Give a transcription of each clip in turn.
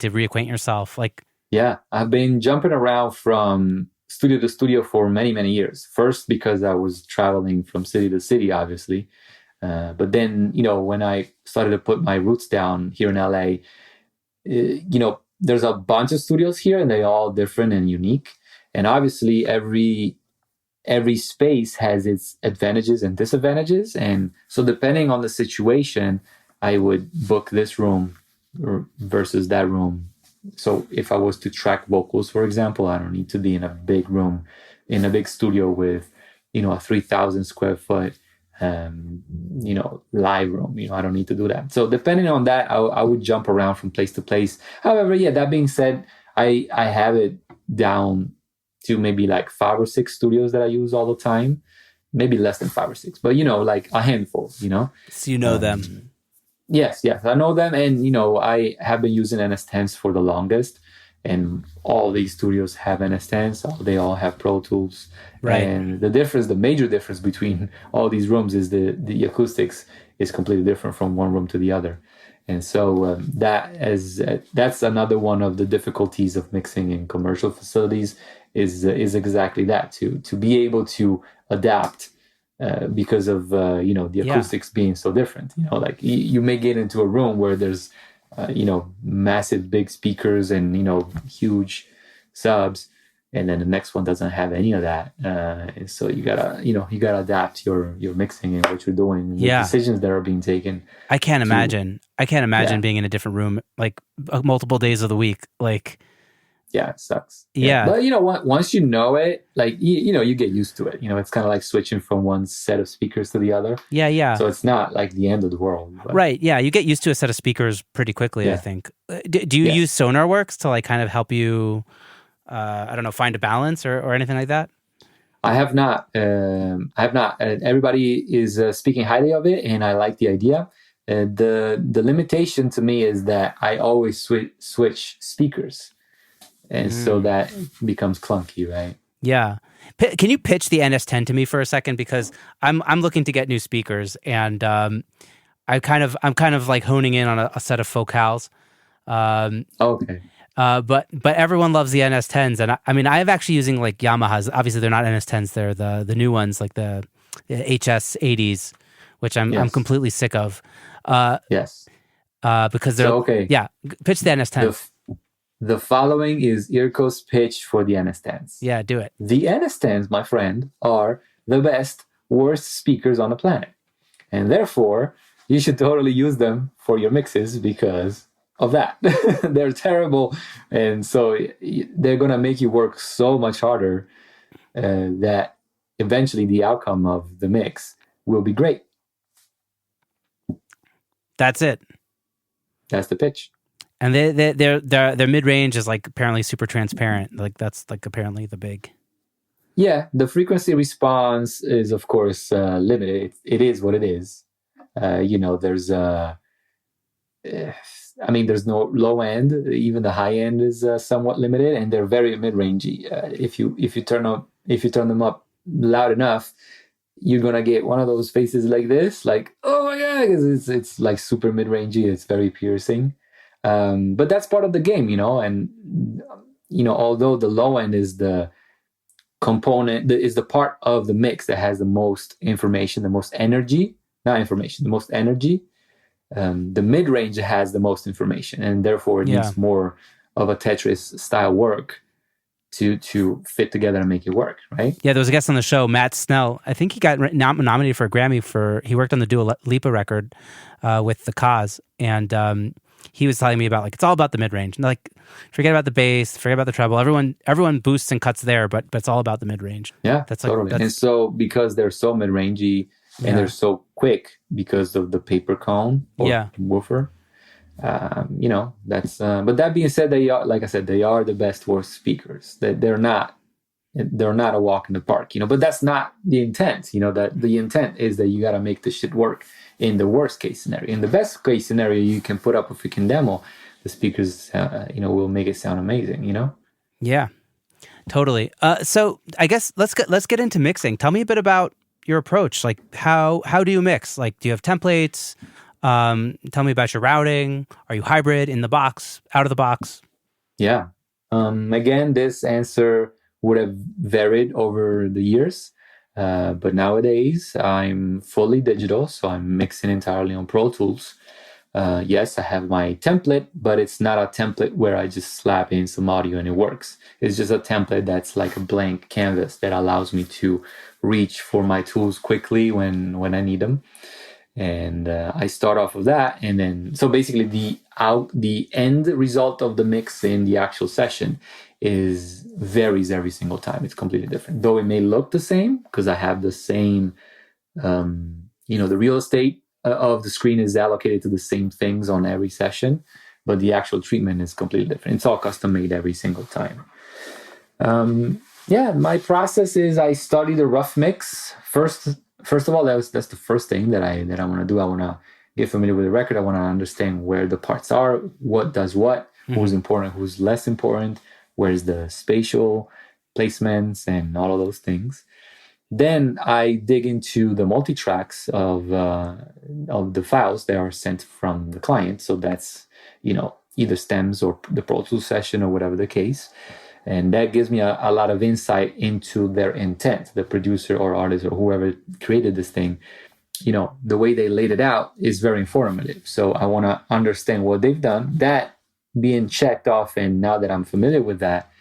to reacquaint yourself? Like, Yeah, I've been jumping around from studio to studio for many, many years. First, because I was traveling from city to city, obviously. But then, when I started to put my roots down here in LA, there's a bunch of studios here and they're all different and unique. And obviously, every space has its advantages and disadvantages. And so, depending on the situation, I would book this room versus that room. So if I was to track vocals, for example, I don't need to be in a big room, in a big studio with, a 3,000 square foot, live room. I don't need to do that. So depending on that, I would jump around from place to place. However, yeah, that being said, I have it down to maybe like 5 or 6 studios that I use all the time, maybe less than 5 or 6, but like a handful. So them. Yes, I know them, and I have been using NS10s for the longest, and all these studios have NS10s. They all have Pro Tools, right? And the major difference between all these rooms is the acoustics is completely different from one room to the other, and so that's another one of the difficulties of mixing in commercial facilities is exactly that, to be able to adapt. Because of the acoustics being so different, like you may get into a room where there's massive big speakers and huge subs, and then the next one doesn't have any of that, and so you gotta adapt your mixing and what you're doing and the decisions that are being taken. I can't imagine being in a different room like multiple days of the week, like. Yeah, it sucks. Yeah. But once you know it, like you get used to it. It's kind of like switching from one set of speakers to the other. Yeah. So it's not like the end of the world. But. Right. Yeah, you get used to a set of speakers pretty quickly. I think. Do you use SonarWorks to like kind of help you? I don't know, find a balance or anything like that. I have not. Everybody is speaking highly of it, and I like the idea. The limitation to me is that I always switch speakers. And so that becomes clunky, right? Yeah. Can you pitch the NS10 to me for a second? Because I'm looking to get new speakers, and I'm kind of like honing in on a set of focals. Okay. But everyone loves the NS10s, and I mean I'm actually using like Yamahas. Obviously, they're not NS10s; they're the new ones, like the HS80s, which I'm completely sick of. Yes. Because they're okay. Yeah. Pitch the NS10. The following is IRKO's pitch for the NS10s. Yeah, do it. The NS10s, my friend, are the best, worst speakers on the planet. And therefore, you should totally use them for your mixes because of that. They're terrible. And so they're going to make you work so much harder that eventually the outcome of the mix will be great. That's it. That's the pitch. And their mid-range is like apparently super transparent. Like that's like apparently the big. Yeah, the frequency response is of course limited. It is what it is. There's there's no low end. Even the high end is somewhat limited, and they're very mid-rangey. If you turn them up loud enough, you're gonna get one of those faces like this, like oh my god, because it's like super mid-rangey. It's very piercing. But that's part of the game, and although the low end is the component, is the part of the mix that has the most information, the most energy, the most energy. The mid-range has the most information, and therefore it needs more of a Tetris style work to fit together and make it work, right? Yeah, there was a guest on the show, Matt Snell. I think he got nominated for a Grammy he worked on the Dua Lipa record with The Cause, and he was telling me about like it's all about the mid-range. And like forget about the bass, forget about the treble. Everyone boosts and cuts there, but it's all about the mid-range. Yeah, that's totally. And so because they're so mid-rangey and they're so quick because of the paper cone or woofer, that's. But that being said, they are, like I said, they are the best worst speakers. They're not a walk in the park, But that's not the intent. That the intent is that you got to make the shit work. In the worst case scenario, in the best case scenario, you can put up a freaking demo. The speakers, will make it sound amazing. Yeah, totally. So I guess let's get into mixing. Tell me a bit about your approach. Like how do you mix? Like, do you have templates? Tell me about your routing. Are you hybrid, in the box, out of the box? Yeah. Again, this answer would have varied over the years. But nowadays, I'm fully digital, so I'm mixing entirely on Pro Tools. Yes, I have my template, but it's not a template where I just slap in some audio and it works. It's just a template that's like a blank canvas that allows me to reach for my tools quickly when I need them. And I start off with that, and then so basically the end result of the mix in the actual session is varies every single time. It's completely different, though it may look the same because I have the same the real estate of the screen is allocated to the same things on every session, but the actual treatment is completely different. It's all custom made every single time. My process is I study the rough mix first. First of all, that's the first thing that I want to do. I want to get familiar with the record. I want to understand where the parts are, what does what, who's important, who's less important, where's the spatial placements, and all of those things. Then I dig into the multi-tracks of the files that are sent from the client. So that's either stems or the Pro Tools session or whatever the case. And that gives me a lot of insight into their intent, the producer or artist or whoever created this thing. The way they laid it out is very informative. So I want to understand what they've done, that being checked off. And now that I'm familiar with that,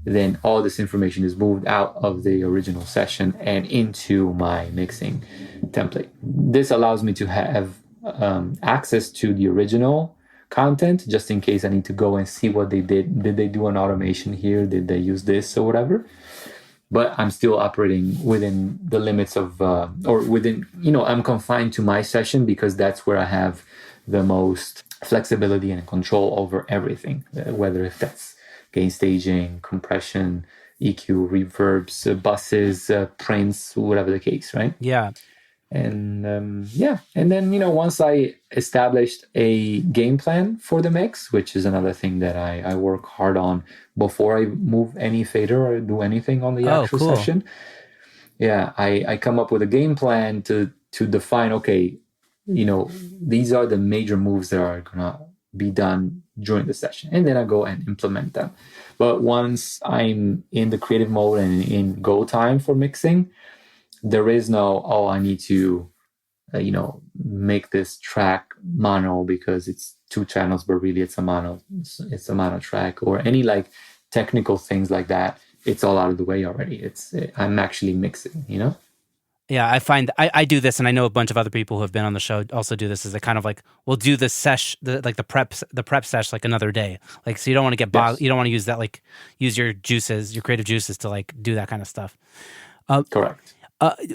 then all this information is moved out of the original session and into my mixing template. This allows me to have access to the original content, just in case I need to go and see what they did. Did they do an automation here? Did they use this or whatever? But I'm still operating within the limits of, I'm confined to my session because that's where I have the most flexibility and control over everything, whether if that's gain staging, compression, EQ, reverbs, buses, prints, whatever the case, right? Yeah. And and then once I established a game plan for the mix, which is another thing that I work hard on before I move any fader or do anything on the actual session. Yeah, I come up with a game plan to define, okay, these are the major moves that are gonna be done during the session, and then I go and implement them. But once I'm in the creative mode and in go time for mixing, there is no, I need to, make this track mono because it's 2 channels, but really it's a mono track, or any like technical things like that. It's all out of the way already. I'm actually mixing, Yeah, I find I do this, and I know a bunch of other people who have been on the show also do this. Is it kind of like we'll do the prep sesh like another day, like so you don't want to get bogged. Yes. You don't want to use that use your creative juices to like do that kind of stuff. Correct.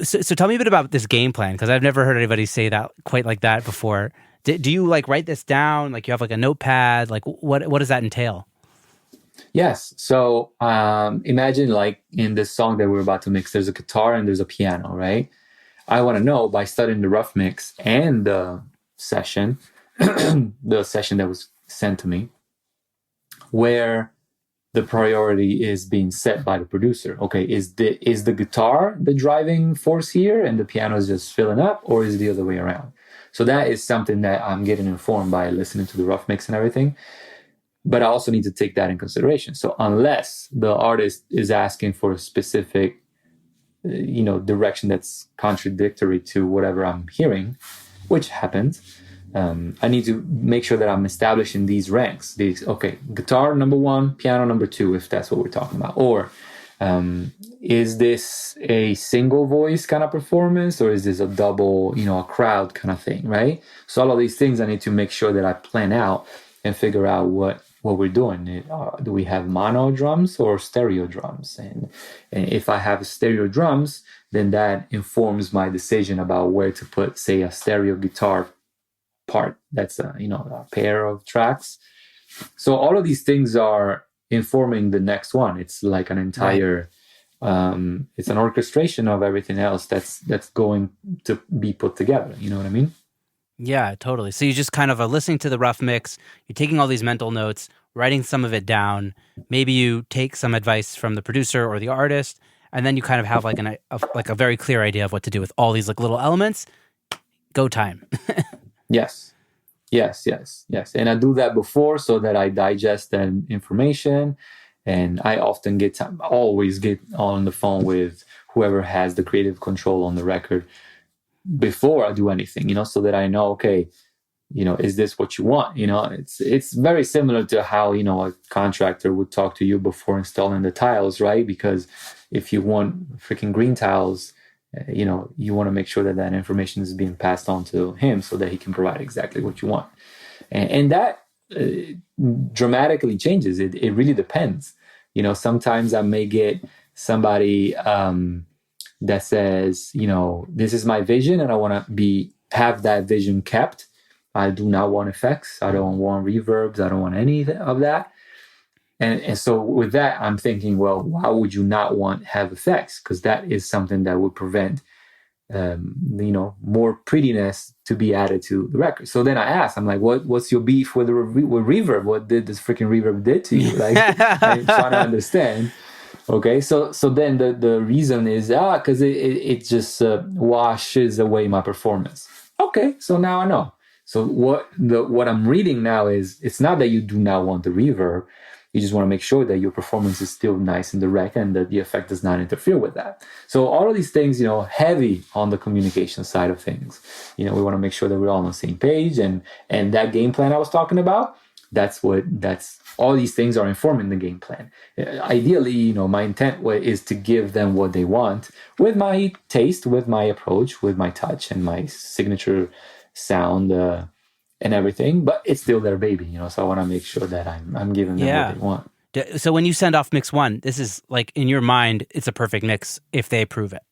So tell me a bit about this game plan, because I've never heard anybody say that quite like that before. Do you like write this down? Like you have like a notepad? Like what does that entail? Yes. So imagine like in this song that we're about to mix, there's a guitar and there's a piano, right? I want to know by studying the rough mix and the session, the session that was sent to me, where the priority is being set by the producer. Okay, is the guitar the driving force here and the piano is just filling up, or is it the other way around? So that is something that I'm getting informed by listening to the rough mix and everything. But I also need to take that in consideration. So unless the artist is asking for a specific, direction that's contradictory to whatever I'm hearing, which happens, I need to make sure that I'm establishing these ranks. Guitar number 1, piano number 2, if that's what we're talking about. Or is this a single voice kind of performance, or is this a double, a crowd kind of thing, right? So all of these things I need to make sure that I plan out and figure out what we're doing. Do we have mono drums or stereo drums? And if I have stereo drums, then that informs my decision about where to put, say, a stereo guitar part. That's a pair of tracks. So all of these things are informing the next one. It's like an entire it's an orchestration of everything else that's going to be put together. You know what I mean? Yeah, totally. So you just kind of are listening to the rough mix, you're taking all these mental notes, writing some of it down. Maybe you take some advice from the producer or the artist, and then you kind of have like a very clear idea of what to do with all these like little elements. Go time. Yes. Yes. And I do that before so that I digest that information. And I often always get on the phone with whoever has the creative control on the record before I do anything, so that I know, okay, is this what you want? It's very similar to how, a contractor would talk to you before installing the tiles, right? Because if you want freaking green tiles, you want to make sure that that information is being passed on to him so that he can provide exactly what you want. And that dramatically changes. It really depends. Sometimes I may get somebody that says, this is my vision and I want to have that vision kept. I do not want effects. I don't want reverbs. I don't want any of that. And so with that, I'm thinking, well, why would you not have effects? Because that is something that would prevent, more prettiness to be added to the record. So then I asked, I'm like, what's your beef with reverb? What did this freaking reverb did to you? Like, I'm trying to understand. Okay, so then the reason is because it just washes away my performance. Okay, so now I know. So what I'm reading now is, it's not that you do not want the reverb, you just want to make sure that your performance is still nice and direct and that the effect does not interfere with that. So all of these things, heavy on the communication side of things. We want to make sure that we're all on the same page, and that game plan I was talking about, that's all these things are informing the game plan. Ideally, my intent is to give them what they want with my taste, with my approach, with my touch and my signature sound and everything, but it's still their baby, so I want to make sure that I'm giving them what they want. So when you send off mix one, this is like, in your mind, it's a perfect mix if they approve it.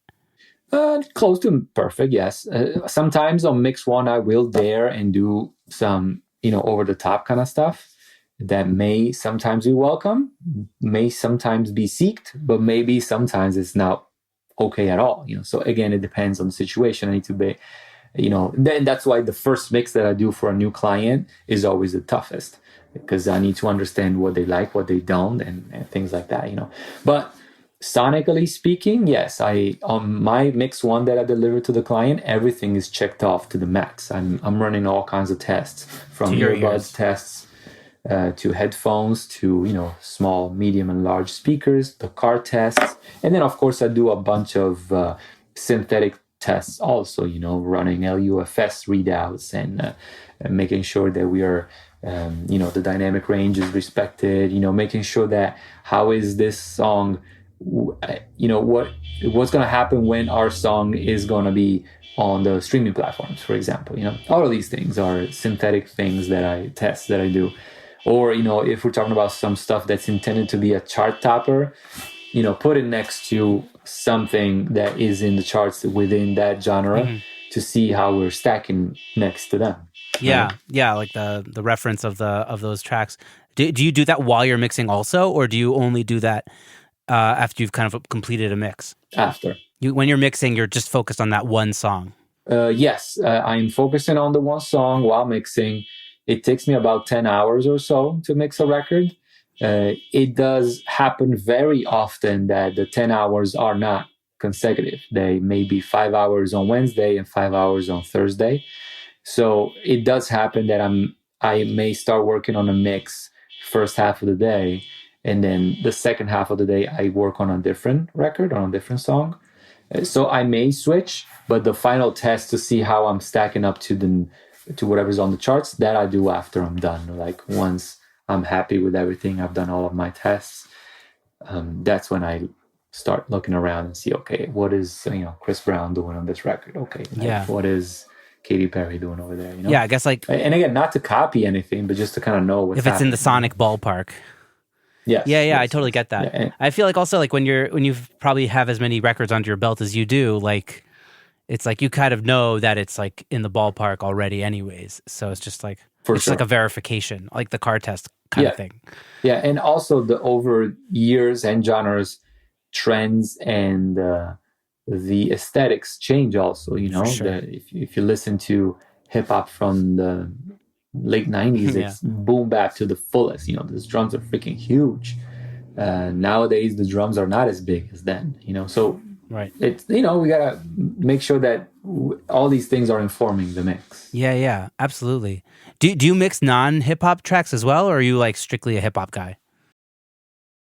Close to perfect, yes. Sometimes on mix one, I will dare and do some, over the top kind of stuff that may sometimes be welcome, may sometimes be seeked, but maybe sometimes it's not okay at all. So again, it depends on the situation. I need to be, then that's why the first mix that I do for a new client is always the toughest, because I need to understand what they like, what they don't, and things like that. But sonically speaking, yes, on my mix one that I deliver to the client, everything is checked off to the max. I'm running all kinds of tests, from earbuds tests to headphones to small, medium, and large speakers, the car tests, and then of course I do a bunch of synthetic tests also. Running LUFS readouts and making sure that we are. The dynamic range is respected. Making sure that how is this song. What's going to happen when our song is going to be on the streaming platforms, for example. All of these things are synthetic things that I test, that I do. Or if we're talking about some stuff that's intended to be a chart topper, put it next to something that is in the charts within that genre to see how we're stacking next to them. Yeah, right? Yeah, like the reference of those tracks. Do you do that while you're mixing also, or do you only do that after you've kind of completed a mix? After. When you're mixing, you're just focused on that one song. Yes, I'm focusing on the one song while mixing. It takes me about 10 hours or so to mix a record. It does happen very often that the 10 hours are not consecutive. They may be 5 hours on Wednesday and 5 hours on Thursday. So it does happen that I may start working on a mix first half of the day, and then the second half of the day I work on a different record, on a different song. So I may switch, but the final test to see how I'm stacking up to whatever's on the charts, that I do after I'm done. Like once I'm happy with everything, I've done all of my tests, that's when I start looking around and see, okay, what is Chris Brown doing on this record? Okay, what is Katy Perry doing over there? Yeah, I guess and again, not to copy anything, but just to kind of know what's happening. If it's in the sonic ballpark. Yes. Yeah, I totally get that. Yeah. I feel like also like when you probably have as many records under your belt as you do, like it's like you kind of know that it's like in the ballpark already anyways. So it's just like like a verification, like the car test kind of thing. Yeah, and also the over years and genres, trends and the aesthetics change also, if you listen to hip hop from the late 90s, it's boom bap to the fullest. Those drums are freaking huge. Nowadays the drums are not as big as then, so Right. it's, we gotta make sure that all these things are informing the mix. Yeah, yeah, absolutely. Do you mix non hip hop tracks as well, or are you like strictly a hip hop guy?